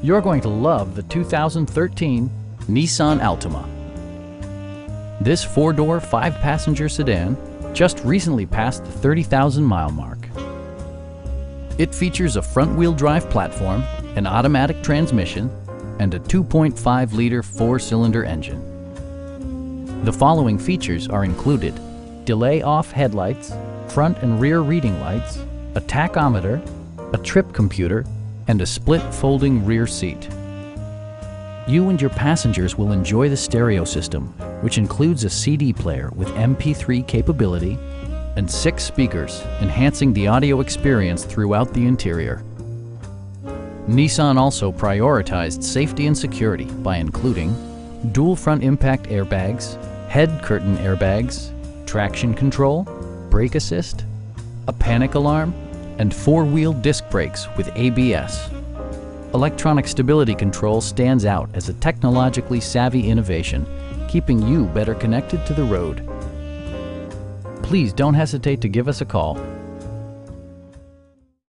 You're going to love the 2013 Nissan Altima. This four-door, five-passenger sedan just recently passed the 30,000-mile mark. It features a front-wheel drive platform, an automatic transmission, and a 2.5-liter four-cylinder engine. The following features are included: delay-off headlights, front and rear reading lights, a tachometer, a trip computer, and a split folding rear seat. You and your passengers will enjoy the stereo system, which includes a CD player with MP3 capability and 6 speakers, enhancing the audio experience throughout the interior. Nissan also prioritized safety and security by including dual front impact airbags, head curtain airbags, traction control, brake assist, a panic alarm, and 4-wheel disc brakes with ABS. Electronic stability control stands out as a technologically savvy innovation, keeping you better connected to the road. Please don't hesitate to give us a call.